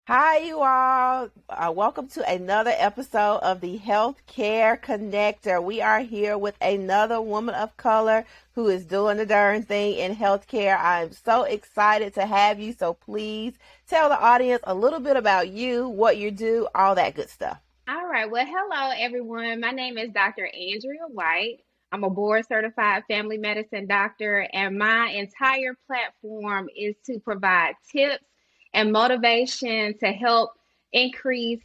Hi, you all. Welcome to another episode of the Healthcare Connector. We are here with another woman of color who is doing the darn thing in healthcare. I'm so excited to have you. So please tell the audience a little bit about you, what you do, all that good stuff. All right. Well, hello, everyone. My name is Dr. Andrea White. I'm a board certified family medicine doctor, and my entire platform is to provide tips and motivation to help increase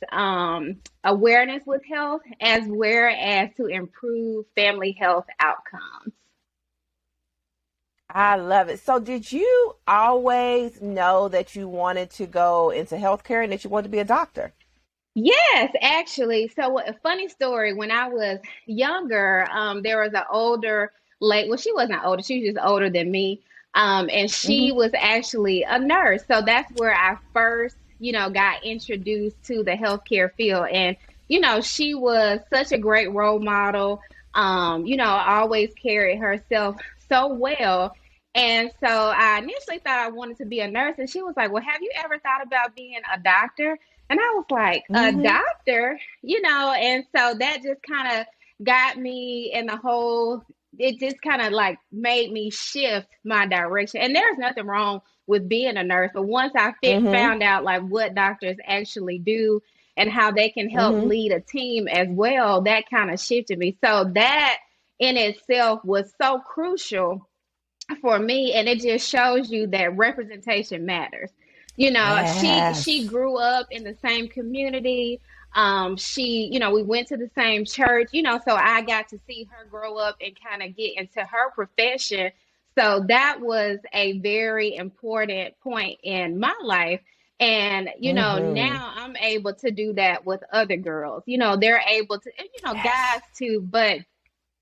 awareness with health as well as to improve family health outcomes. I love it. So, did you always know that you wanted to go into healthcare and that you wanted to be a doctor? Yes, actually. So a funny story. When I was younger, there was an older late. Well, she wasn't older. She was just older than me. And she Mm-hmm. was actually a nurse. So that's where I first, got introduced to the healthcare field. And, she was such a great role model. Always carried herself so well. And so I initially thought I wanted to be a nurse. And she was like, "Well, have you ever thought about being a doctor?" And I was like, "A Mm-hmm. doctor?" And so that just kind of got me in the whole, it just kind of like made me shift my direction. And there's nothing wrong with being a nurse, but once Mm-hmm. found out like what doctors actually do and how they can help Mm-hmm. lead a team as well, that kind of shifted me. So that in itself was so crucial for me, and it just shows you that representation matters. She Yes. grew up in the same community. She, we went to the same church, so I got to see her grow up and kind of get into her profession. So that was a very important point in my life. And, Mm-hmm. now I'm able to do that with other girls. They're able to, and, guys Yes. too, but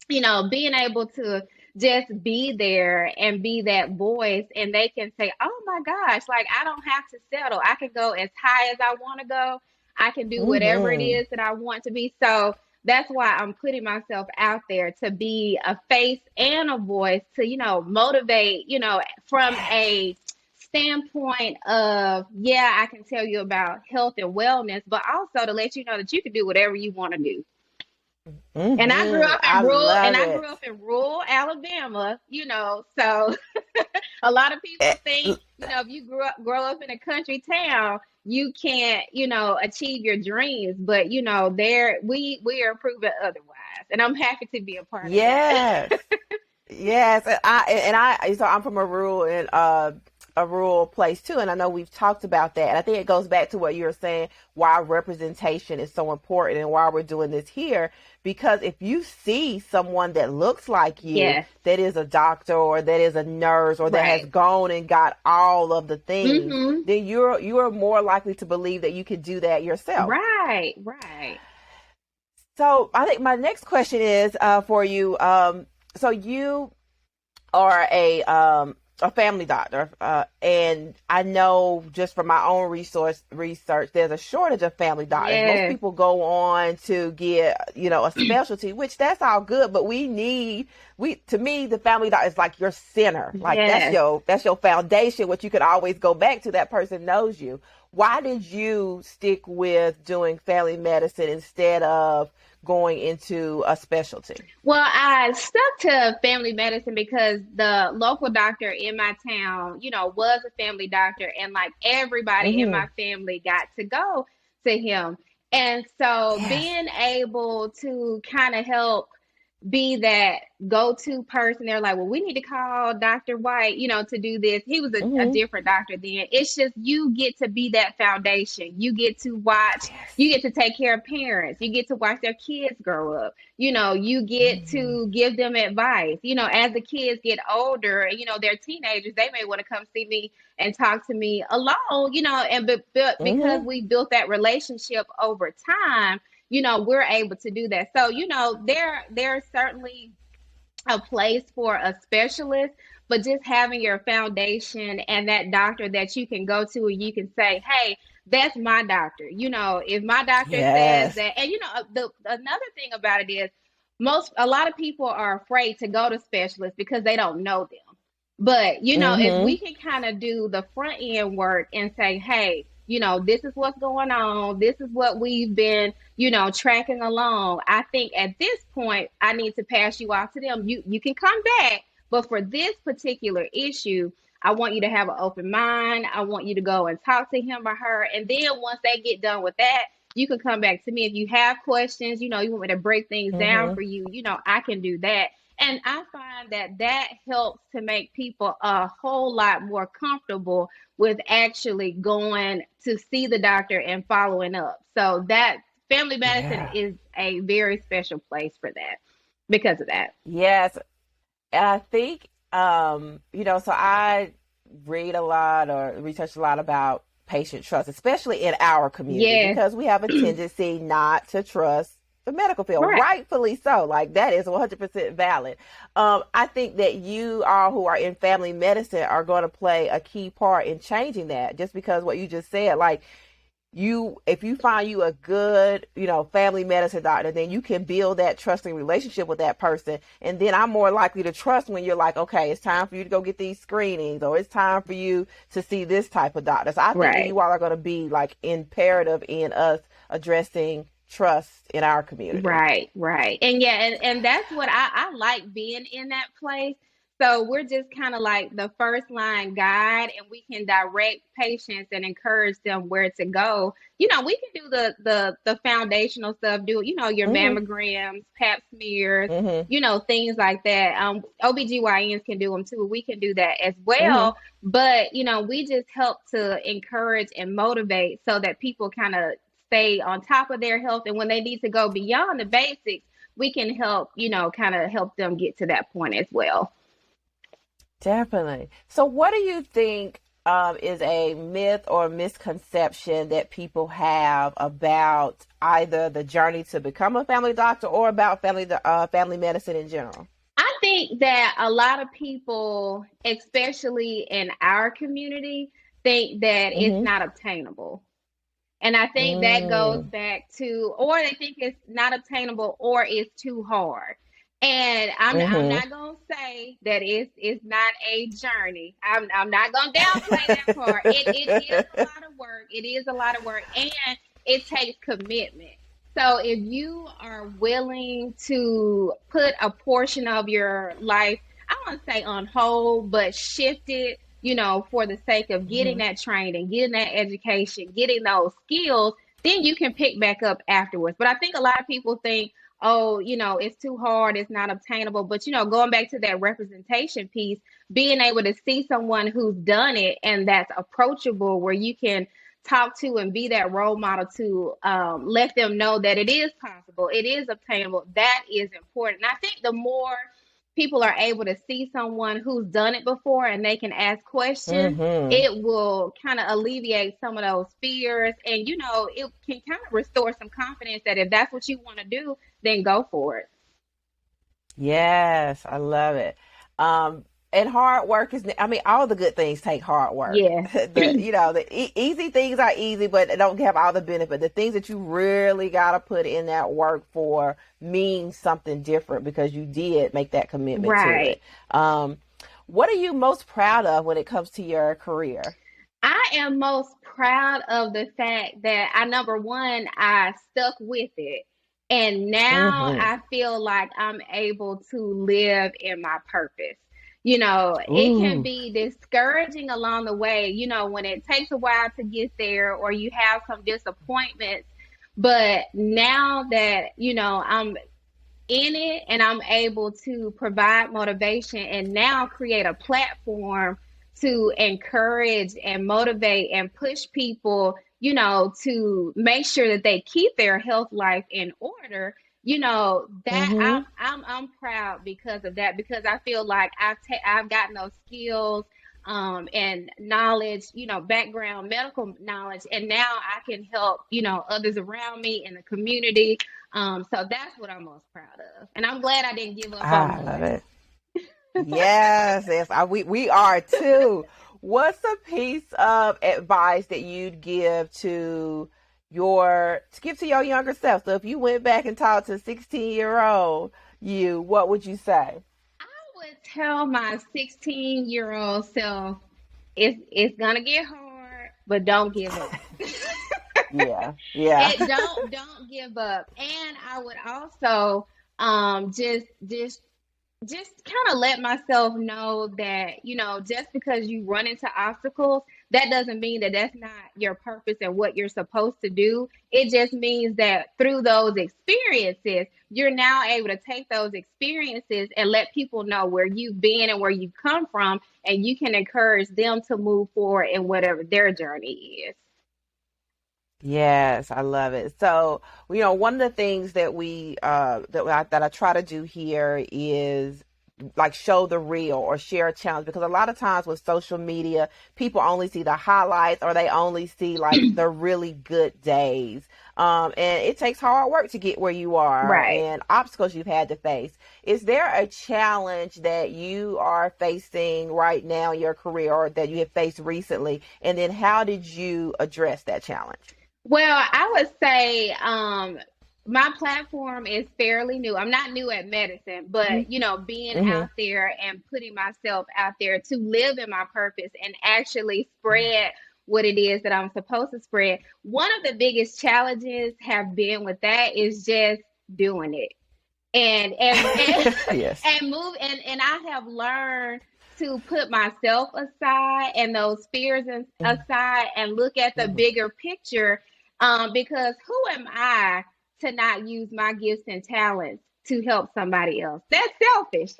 being able to just be there and be that voice, and they can say, "Oh my gosh, like I don't have to settle. I can go as high as I want to go. I can do whatever it Mm-hmm. is that I want to be." So that's why I'm putting myself out there to be a face and a voice to, motivate, from Yes. a standpoint of, yeah, I can tell you about health and wellness, but also to let you know that you can do whatever you want to do. And I grew Mm-hmm. up I in rural, and love I grew it. up in rural Alabama, so a lot of people Eh, think, if you grow up in a country town, you can't, achieve your dreams. But there we are proven otherwise, and I'm happy to be a part of Yes. that. Yes, so I'm from a rural place too, and I know we've talked about that. And I think it goes back to what you were saying, why representation is so important and why we're doing this here. Because if you see someone that looks like you, Yes, that is a doctor or that is a nurse or that has right. gone and got all of the things, Mm-hmm. then you're more likely to believe that you can do that yourself. Right, right. So I think my next question is for you. So you are a family doctor, and I know just from my own research, there's a shortage of family doctors. Most Yes, people go on to get a specialty, which that's all good, but we to me the family doctor is like your center, like yes. that's your foundation, what you can always go back to. That person knows you. Why did you stick with doing family medicine instead of going into a specialty? Well, I stuck to family medicine because the local doctor in my town, was a family doctor, and like everybody in Mm-hmm. my family got to go to him. And so Yes. being able to kind of help be that go-to person. They're like, "Well, we need to call Dr. White, to do this." He was a Mm-hmm. different doctor then. It's just you get to be that foundation. You get to watch, you Yes. get to take care of parents. You get to watch their kids grow up. You get Mm-hmm. to give them advice. As the kids get older and, they're teenagers, they may want to come see me and talk to me alone, and but because Mm-hmm. we built that relationship over time, we're able to do that. So, there's certainly a place for a specialist, but just having your foundation and that doctor that you can go to and you can say, "Hey, that's my doctor." If my doctor says Yes. that, and the another thing about it is a lot of people are afraid to go to specialists because they don't know them. But if Mm-hmm. we can kind of do the front end work and say, "Hey, this is what's going on. This is what we've been, tracking along. I think at this point, I need to pass you off to them. You can come back, but for this particular issue, I want you to have an open mind. I want you to go and talk to him or her. And then once they get done with that, you can come back to me. If you have questions, you want me to break things down Mm-hmm. for you, I can do that. And I find that that helps to make people a whole lot more comfortable with actually going to see the doctor and following up. So that family medicine Yeah. is a very special place for that because of that. Yes. And I think, so I read a lot or research a lot about patient trust, especially in our community, Yes, because we have a tendency not to trust the medical field, right. rightfully so. Like that is 100% valid. I think that you all who are in family medicine are going to play a key part in changing that, just because what you just said, like if you find you a good, family medicine doctor, then you can build that trusting relationship with that person. And then I'm more likely to trust when you're like, okay, it's time for you to go get these screenings, or it's time for you to see this type of doctor. So I think that Right. you all are going to be like imperative in us addressing trust in our community. Right, right. And yeah, and that's what I like being in that place. So we're just kind of like the first line guide, and we can direct patients and encourage them where to go. We can do the foundational stuff, do your Mm-hmm. mammograms, pap smears, Mm-hmm. things like that. OBGYNs can do them too. We can do that as Mm-hmm. well. But we just help to encourage and motivate so that people kind of stay on top of their health. And when they need to go beyond the basics, we can help, kind of help them get to that point as well. Definitely. So, what do you think is a myth or misconception that people have about either the journey to become a family doctor or about family medicine in general? I think that a lot of people, especially in our community, think that it's Mm-hmm. not obtainable. And I think that goes Mm. back to, or they think it's not obtainable or it's too hard. And I'm Mm-hmm. not gonna say that it's not a journey. I'm not gonna downplay that part. It is a lot of work. It is a lot of work, and it takes commitment. So if you are willing to put a portion of your life, I want to say on hold, but shift it, for the sake of getting Mm-hmm. that training, getting that education, getting those skills, then you can pick back up afterwards. But I think a lot of people think, oh, it's too hard, it's not obtainable. But, going back to that representation piece, being able to see someone who's done it and that's approachable, where you can talk to and be that role model to let them know that it is possible, it is obtainable, that is important. And I think the more people are able to see someone who's done it before and they can ask questions, Mm-hmm. it will kind of alleviate some of those fears. And, it can kind of restore some confidence that if that's what you want to do, then go for it. Yes, I love it. Um, and hard work I mean, all the good things take hard work. Yeah. The easy things are easy, but they don't have all the benefit. The things that you really got to put in that work for means something different because you did make that commitment to Right. it. What are you most proud of when it comes to your career? I am most proud of the fact that number one, I stuck with it. And now Mm-hmm. I feel like I'm able to live in my purpose. It can Ooh. be discouraging along the way, when it takes a while to get there or you have some disappointments. But now that, I'm in it and I'm able to provide motivation and now create a platform to encourage and motivate and push people, to make sure that they keep their health life in order. That Mm-hmm. I'm proud because of that, because I feel like I've gotten those skills and knowledge, background medical knowledge, and now I can help, others around me in the community. So that's what I'm most proud of. And I'm glad I didn't give up on I love mine. it. Yes, yes, we are too. What's a piece of advice that you'd give to your younger self? So if you went back and talked to 16-year-old you, what would you say? I would tell my 16-year-old self, it's gonna get hard, but don't give up. Yeah. Yeah. And don't give up. And I would also just kind of let myself know that, just because you run into obstacles, that doesn't mean that that's not your purpose and what you're supposed to do. It just means that through those experiences, you're now able to take those experiences and let people know where you've been and where you've come from, and you can encourage them to move forward in whatever their journey is. Yes, I love it. So, one of the things that that I try to do here is like show the real or share a challenge, because a lot of times with social media, people only see the highlights or they only see like the really good days. And it takes hard work to get where you are Right. and obstacles you've had to face. Is there a challenge that you are facing right now in your career or that you have faced recently? And then how did you address that challenge? Well, I would say my platform is fairly new. I'm not new at medicine, but being Mm-hmm. out there and putting myself out there to live in my purpose and actually spread what it is that I'm supposed to spread. One of the biggest challenges have been with that is just doing it and Yes. and move and I have learned to put myself aside and those fears aside and look at the Mm-hmm. bigger picture, because who am I to not use my gifts and talents to help somebody else? That's selfish.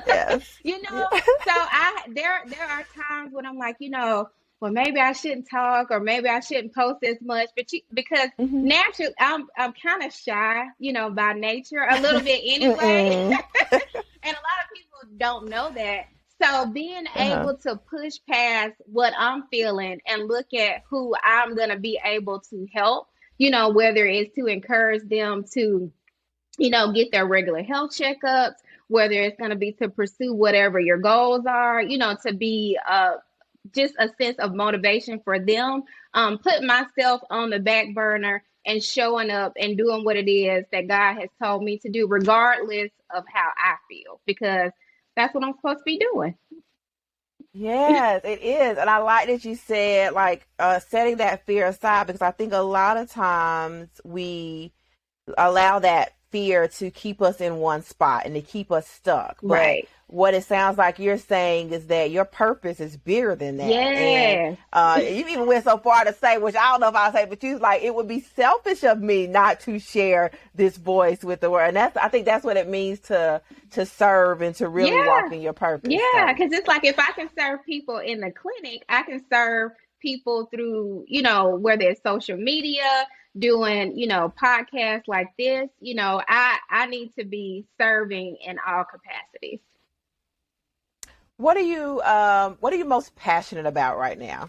Yes. you know Yeah. so there are times when I'm like, well, maybe I shouldn't talk, or maybe I shouldn't post as much, but because Mm-hmm. naturally I'm kind of shy, by nature, a little bit anyway. Mm-mm. And a lot of people don't know that. So being Uh-huh. able to push past what I'm feeling and look at who I'm going to be able to help, whether it's to encourage them to, get their regular health checkups, whether it's going to be to pursue whatever your goals are, to be just a sense of motivation for them. Putting myself on the back burner and showing up and doing what it is that God has told me to do, regardless of how I feel, because that's what I'm supposed to be doing. Yes, it is. And I like that you said like setting that fear aside, because I think a lot of times we allow that fear to keep us in one spot and to keep us stuck. But Right. what it sounds like you're saying is that your purpose is bigger than that. And Yes. you even went so far to say, which I don't know if I'll say, but you was like, it would be selfish of me not to share this voice with the world. And I think that's what it means to serve and to really walk Yeah. in your purpose. Yeah. So Because it's like if I can serve people in the clinic, I can serve people through, whether it's social media, doing, podcasts like this. I need to be serving in all capacities. what are you most passionate about right now?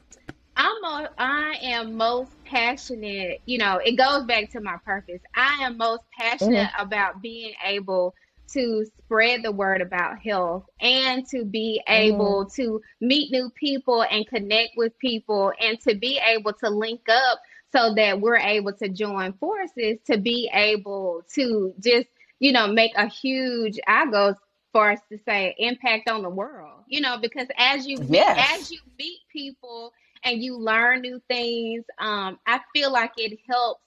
I am most passionate, it goes back to my purpose. I am most passionate Hmm. about being able to spread the word about health and to be Hmm. able to meet new people and connect with people and to be able to link up so that we're able to join forces to be able to just, make a huge, I go far as to say, impact on the world, because Yes. as you meet people and you learn new things, I feel like it helps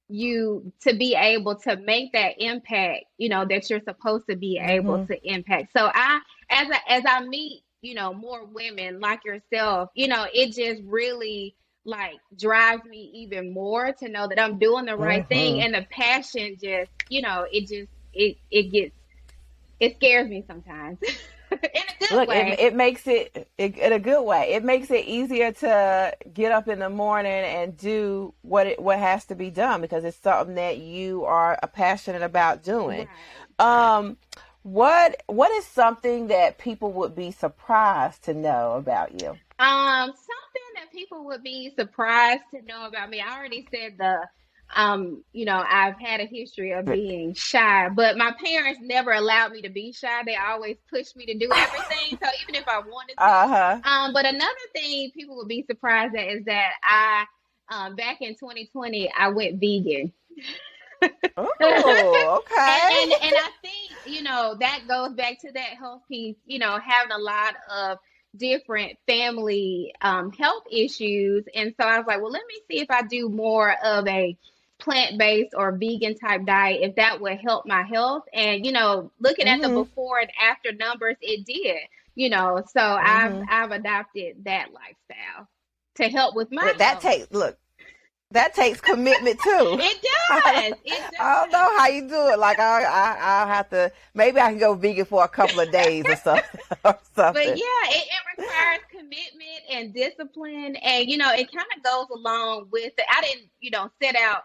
you to be able to make that impact, that you're supposed to be able Hmm. to impact. So as I meet, more women like yourself, it just really like drives me even more to know that I'm doing the right thing, Hmm. and the passion just, it gets, it scares me sometimes in a good Look, way. it makes it in a good way. It makes it easier to get up in the morning and do what has to be done, because it's something that you are passionate about doing. Right. Um, what is something that people would be surprised to know about you? Something that people would be surprised to know about me. I already said I've had a history of being shy, but my parents never allowed me to be shy. They always pushed me to do everything. So even if I wanted Uh huh. to, but another thing people would be surprised at is that back in 2020, I went vegan. Oh, And okay. I think, that goes back to that health piece, having a lot of different family health issues. And so I was like, well, let me see if I do more of a plant-based or vegan type diet, if that would help my health. And, looking at the Mm-hmm. before and after numbers, it did, so Mm-hmm. I've adopted that lifestyle to help with my That health. takes look. That takes commitment too. It I does. It don't does. know how you do it. Like I'll have to. Maybe I can go vegan for a couple of days or something. Or But something. yeah, it requires commitment and discipline, and it kind of goes along with it. I didn't, set out.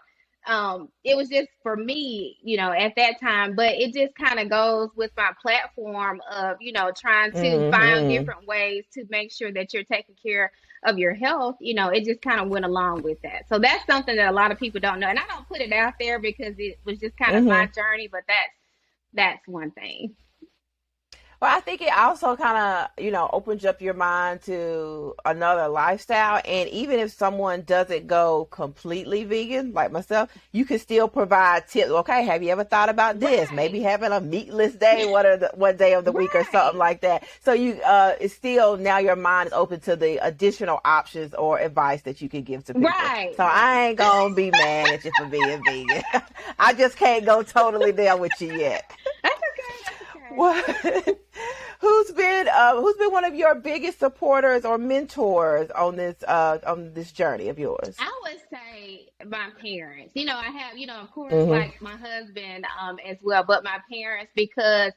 It was just for me, at that time, but it just kind of goes with my platform of, trying to find Hmm. different ways to make sure that you're taking care of your health. It just kind of went along with that. So that's something that a lot of people don't know, and I don't put it out there because it was just kind of my Hmm. journey. But that's one thing. Well, I think it also kind of, opens up your mind to another lifestyle. And even if someone doesn't go completely vegan, like myself, you can still provide tips. Okay, have you ever thought about this? Right. Maybe having a meatless day, one day of the week or something Right. like that. So it's still now your mind is open to the additional options or advice that you can give to people. Right. So I ain't gonna be mad at you for being vegan. I just can't go totally there with you yet. That's okay. That's okay. What? Who's been one of your biggest supporters or mentors on this journey of yours? I would say my parents. I have, of course, Hmm. like my husband as well, but my parents, because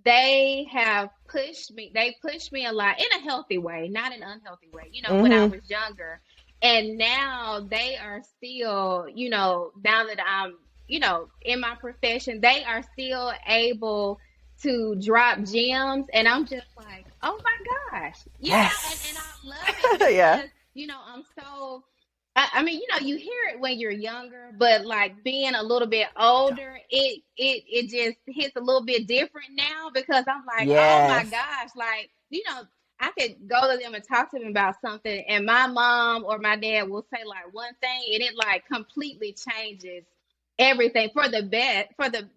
they have pushed me. They pushed me a lot in a healthy way, not an unhealthy way. When I Hmm. was younger, and now they are still, now that I'm, in my profession, they are still able to drop gems, and I'm just like, oh my gosh, and Yes. I love it Yeah. because I'm so. I mean, you hear it when you're younger, but like being a little bit older, it just hits a little bit different now because I'm like, oh my Yes. gosh, like, I could go to them and talk to them about something, and my mom or my dad will say like one thing, and it like completely changes everything for the best, for the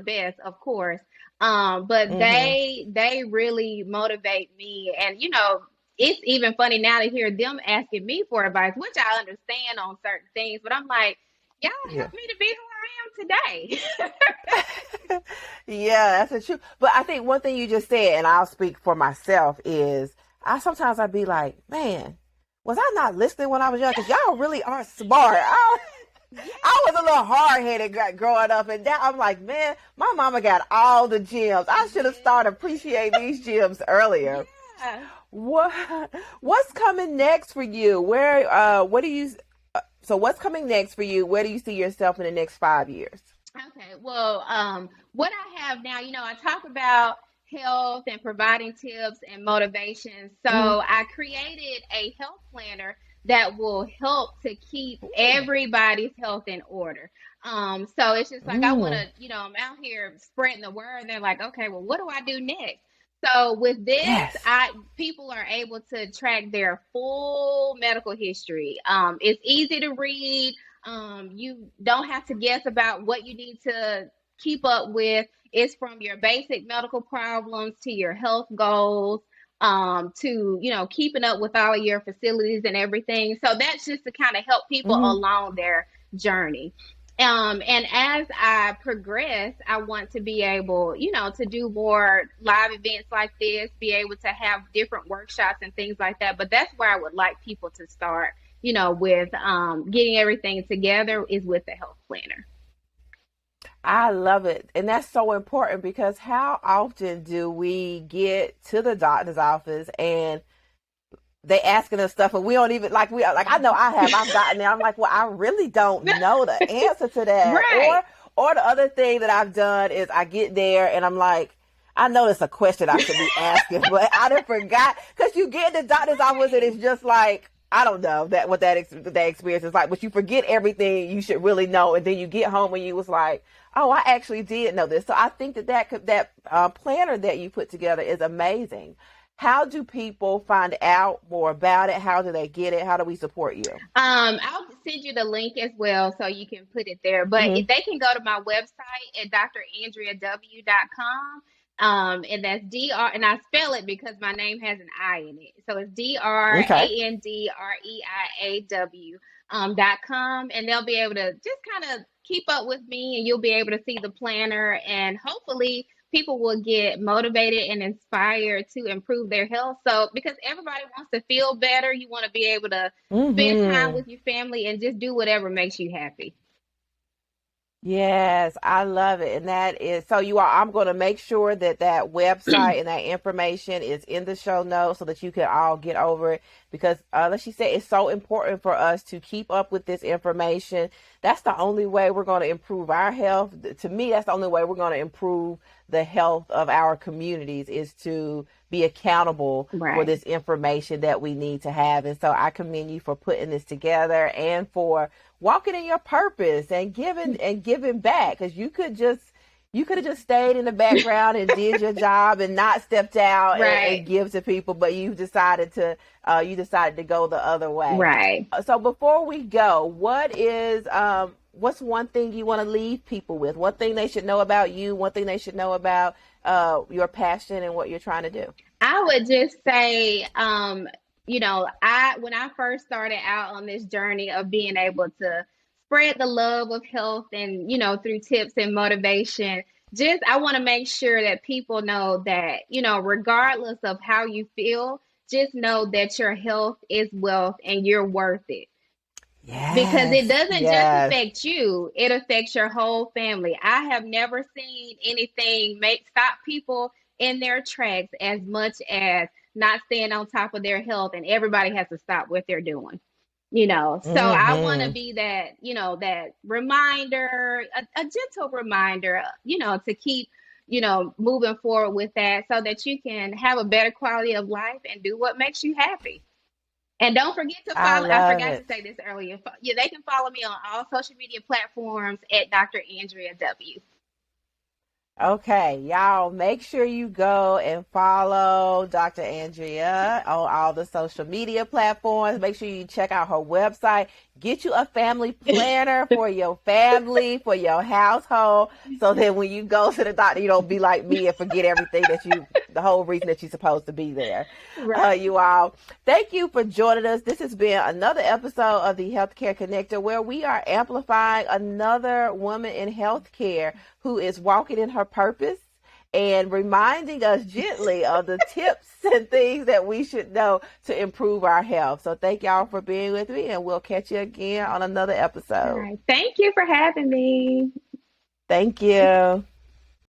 best, of course. But Hmm. they really motivate me, and it's even funny now to hear them asking me for advice, which I understand on certain things, but I'm like, y'all Yeah. helped me to be who I am today. Yeah, that's the truth. But I think one thing you just said, and I'll speak for myself, is I'd be like, man, was I not listening when I was young? Because y'all really are smart. I was a little hard headed growing up, and now I'm like, man, my mama got all the gems. I should have Yes, started appreciating these gems earlier. yeah. What what's coming next for you? What do you so what's coming next for you? Where do you see yourself in the next 5 years? Okay, well, what I have now, I talk about health and providing tips and motivation. So Hmm. I created a health planner that will help to keep everybody's health in order. So it's just like I want Mm. to, I'm out here spreading the word, and they're like, okay, well, what do I do next? So with this, Yes. people are able to track their full medical history. It's easy to read. You don't have to guess about what you need to keep up with. It's from your basic medical problems to your health goals, to keeping up with all of your facilities and everything. So that's just to kind of help people Hmm. along their journey. And as I progress, I want to be able, to do more live events like this, be able to have different workshops and things like that. But that's where I would like people to start, with getting everything together, is with the health planner. I love it. And that's so important because how often do we get to the doctor's office and they asking us stuff and we don't even like I know I've gotten there. I'm like, well, I really don't know the answer to that. Right. Or the other thing that I've done is I get there and I'm like, I know it's a question I should be asking, but I done forgot because you get in the doctor's office and Right. it's just like I don't know that experience is like, but you forget everything you should really know, and then you get home and you was like, oh, I actually did know this. So I think that planner that you put together is amazing. How do people find out more about it? How do they get it? How do we support you? I'll send you the link as well so you can put it there. But Hmm. if they can go to my website at drandreaw.com. And that's DR, and I spell it because my name has an I in it. So it's Okay. DRANDREIAW .com, and they'll be able to just kind of keep up with me, and you'll be able to see the planner, and hopefully people will get motivated and inspired to improve their health. So because everybody wants to feel better, you want to be able to spend time Mm-hmm. with your family and just do whatever makes you happy. Yes, I love it. And that is so you are, I'm going to make sure that that website and that information is in the show notes so that you can all get over it because, like she said, it's so important for us to keep up with this information. That's the only way we're going to improve our health. To me, that's the only way we're going to improve the health of our communities is to be accountable for Right. this information that we need to have. And so I commend you for putting this together and for walking in your purpose and giving back because you could have just stayed in the background and did your job and not stepped out and Right. give to people, but you decided to go the other way. Right. So before we go, what's one thing you want to leave people with? One thing they should know about you, one thing they should know about your passion and what you're trying to do. I would just say, I when I first started out on this journey of being able to spread the love of health and, through tips and motivation, just I want to make sure that people know that, regardless of how you feel, just know that your health is wealth and you're worth it. Because it Yes, doesn't just yes. affect you, it affects your whole family. I have never seen anything make stop people in their tracks as much as not staying on top of their health, and everybody has to stop what they're doing. So I want to Mm-hmm. be that, that reminder, a gentle reminder, to keep, moving forward with that so that you can have a better quality of life and do what makes you happy. And don't forget to I follow. I love forgot to it. say this earlier. Yeah, they can follow me on all social media platforms at Dr. Andrea W. Okay, y'all make sure you go and follow Dr. Andrea on all the social media platforms. Make sure you check out her website. Get you a family planner for your family, for your household, so that when you go to the doctor, you don't be like me and forget everything the whole reason that you're supposed to be there. Right. You all, thank you for joining us. This has been another episode of the Healthcare Connector where we are amplifying another woman in healthcare who is walking in her purpose and reminding us gently of the tips and things that we should know to improve our health. So thank y'all for being with me, and we'll catch you again on another All episode. right. Thank you for having me. Thank you.